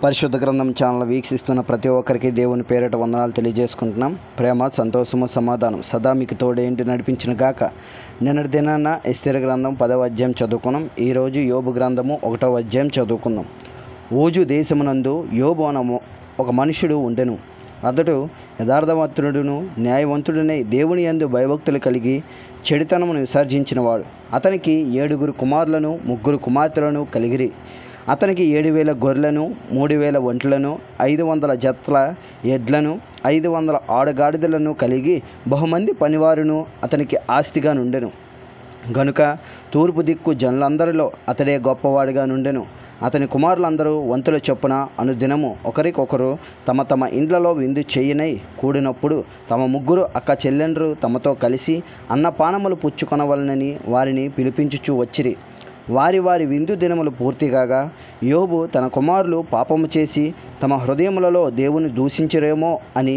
పరిశుద్ధ గ్రంథం ఛానల్ వీక్షిస్తున్న ప్రతి ఒక్కరికి దేవుని పేరిట వందనాలు తెలియజేసుకుంటున్నాం. ప్రేమ, సంతోషము, సమాధానం సదా మీకు తోడేంటి నడిపించిన గాక. నిన్నటి దినాన ఎస్తేరు గ్రంథం 10వ అధ్యాయం చదువుకున్నాం. ఈరోజు యోబు గ్రంథము 1వ అధ్యాయం చదువుకుందాం. ఊజు దేశమునందు యోబు అన ఒక మనుషుడు ఉండెను. అతడు యథార్థవంతుడును న్యాయవంతుడునై దేవుని యందు భయభక్తులు కలిగి చెడుతనమును విసర్జించినవాడు. అతనికి 7 కుమారులను 3 కుమార్తెలను కలిగిరి. అతనికి 7,000 గొర్రెలను 3,000 ఒంట్లను 500 జతల ఎడ్లను 500 ఆడగాడిదలను కలిగి బహుమంది పనివారును అతనికి ఆస్తిగా నుండెను. గనుక తూర్పు దిక్కు జనులందరిలో అతడే గొప్పవాడిగా నుండెను. అతని కుమారులందరూ వంతుల చొప్పున అనుదినము ఒకరికొకరు తమ తమ ఇండ్లలో విందు చేయనై కూడినప్పుడు తమ 3 అక్క చెల్లెండ్రు తమతో కలిసి అన్నపానములు పుచ్చుకొనవలనని వారిని పిలిపించుచూ వచ్చిరి. వారి విందు దినములు పూర్తి కాగా యోబు తన కుమారులు పాపము చేసి తమ హృదయములలో దేవుని దూషించరేమో అని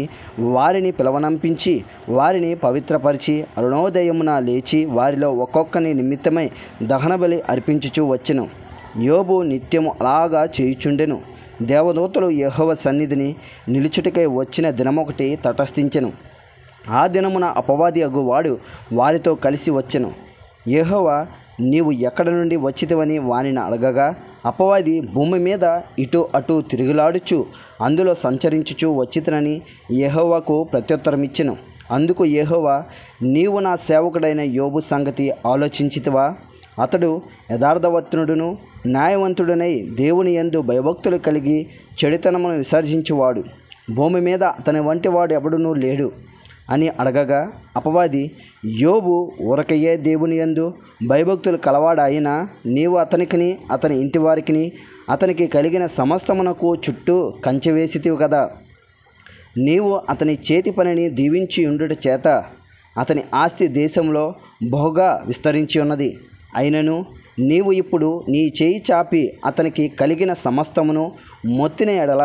వారిని పిలవనంపించి వారిని పవిత్రపరిచి అరుణోదయమున లేచి వారిలో ఒక్కొక్కని నిమిత్తమై దహనబలి అర్పించుచూ వచ్చెను. యోబు నిత్యము అలాగా చేయుచుండెను. దేవదూతలు యెహోవా సన్నిధిని నిలుచుటకై వచ్చిన దినమొకటి తటస్థించెను. ఆ దినమున అపవాది అగు వాడు వారితో కలిసి వచ్చెను. యెహోవా నీవు ఎక్కడ నుండి వచ్చితివని వానిని అడగగా అపవాది భూమి మీద ఇటు అటు తిరుగులాడుచు అందులో సంచరించుచు వచ్చితనని యెహోవాకు ప్రత్యుత్తరమిచ్చెను. అందుకు యెహోవా, నీవు నా సేవకుడైన యోబు సంగతి ఆలోచించితివా? అతడు యథార్థవంతుడును న్యాయవంతుడునై దేవుని యందు భయభక్తులు కలిగి చెడుతనమును విసర్జించువాడు. భూమి మీద అతని వంటి వాడు ఎవడునూ లేడు అని అడగగా అపవాది, యోబు ఊరకయ్యే దేవుని యందు భయభక్తులు కలవాడాయినా నీవు అతనికిని అతని ఇంటి వారికిని అతనికి కలిగిన సమస్తమునకు చుట్టూ కంచె వేసితివి కదా. నీవు అతని చేతి పనిని దీవించి ఉండుట చేత అతని ఆస్తి దేశంలో బహుగా విస్తరించి ఉన్నది. అయినను నీవు ఇప్పుడు నీ చేయి చాపి అతనికి కలిగిన సమస్తమును మొత్తిన ఎడల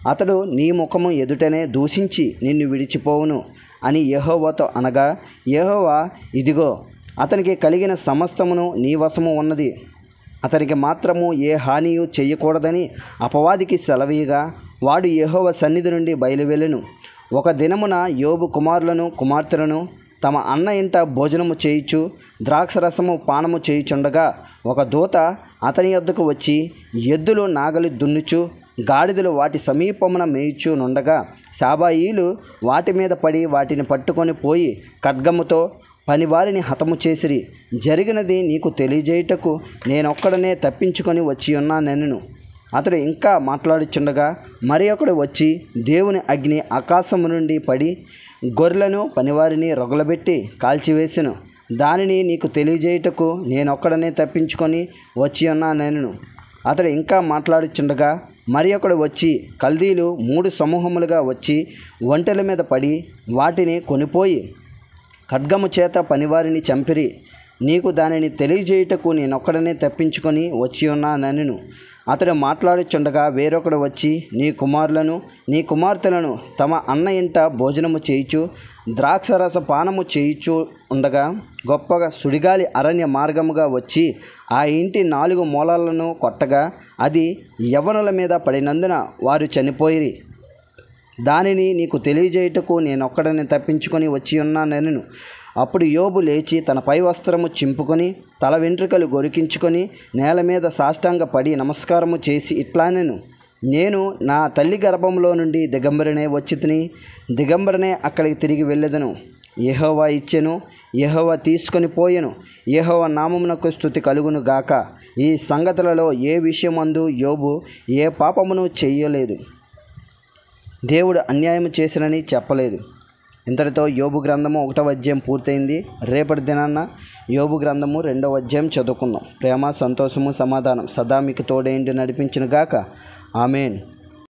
అతడు నీ ముఖము ఎదుటనే దూషించి నిన్ను విడిచిపోవును అని యెహోవాతో అనగా యెహోవా, ఇదిగో అతనికి కలిగిన సమస్తమును నీ వశము ఉన్నది, అతనికి మాత్రము ఏ హానియు చెయ్యకూడదని అపవాదికి సెలవీయగా వాడు యెహోవా సన్నిధి నుండి బయలువెళ్ళెను. ఒక దినమున యోబు కుమారులను కుమార్తెలను తమ అన్న ఇంట భోజనము చేయుచు ద్రాక్షరసము పానము చేయుచుండగా ఒక దూత అతని యొద్దకు వచ్చి ఎద్దులు నాగలి దున్నుచు గాడిదలు వాటి సమీపమున మేయుచు నుండగా శాబాయీలు వాటి మీద పడి వాటిని పట్టుకొని పోయి ఖడ్గముతో పనివారిని హతము చేసిరి. జరిగినది నీకు తెలియజేయుటకు నేనొక్కడనే తప్పించుకొని వచ్చి ఉన్నానెనెను. అతడు ఇంకా మాట్లాడుచుండగా మరి ఒకడు వచ్చి దేవుని అగ్ని ఆకాశము నుండి పడి గొర్రెలను పనివారిని రొగలబెట్టి కాల్చివేసెను. దానిని నీకు తెలియజేయుటకు నేనొక్కడనే తప్పించుకొని వచ్చి ఉన్నానెనెను. అతడు ఇంకా మాట్లాడుచుండగా మరి ఒకడు వచ్చి కల్దీలు 3 సమూహములుగా వచ్చి ఒంటెల మీద పడి వాటిని కొనిపోయి ఖడ్గము చేత పనివారిని చంపిరి. నీకు దానిని తెలియజేయుటకు నేనొక్కడనే తప్పించుకొని వచ్చి ఉన్నానెనెను. అతడు మాట్లాడుచుండగా వేరొకడు వచ్చి నీ కుమారులను నీ కుమార్తెలను తమ అన్న ఇంట భోజనము చేయుచు ద్రాక్షరస పానము చేయుచు ఉండగా గొప్పగా సుడిగాలి అరణ్య మార్గముగా వచ్చి ఆ ఇంటి 4 మూలలను కొట్టగా అది యవ్వనుల మీద పడినందున వారు చనిపోయిరి. దానిని నీకు తెలియజేయుటకు నేనొక్కడనే తప్పించుకొని వచ్చి ఉన్నానెనెను. అప్పుడు యోబు లేచి తన పై వస్త్రము చింపుకొని తల వెంట్రుకలు గొరికించుకొని నేల మీద సాష్టాంగ పడి నమస్కారము చేసి ఇట్లానెను, నేను నా తల్లి గర్భంలో నుండి దిగంబరనే వచ్చితిని, దిగంబరనే అక్కడికి తిరిగి వెళ్ళెదను. యెహోవా ఇచ్చెను, యెహోవా తీసుకొని పోయెను, యెహోవా నామమునకు స్తుతి కలుగును గాక. ఈ సంగతులలో ఏ విషయమందు యోబు ఏ పాపమును చెయ్యలేదు, దేవుడు అన్యాయము చేసినని చెప్పలేదు. ఇంతటితో యోబు గ్రంథము 1వ అధ్యాయం పూర్తయింది. రేపటి దినాన్న యోబు గ్రంథము 2వ అధ్యాయం చదువుకుందాం. ప్రేమ, సంతోషము, సమాధానం సదా మీకు తోడేంటి నడిపించును గాక. ఆమేన్.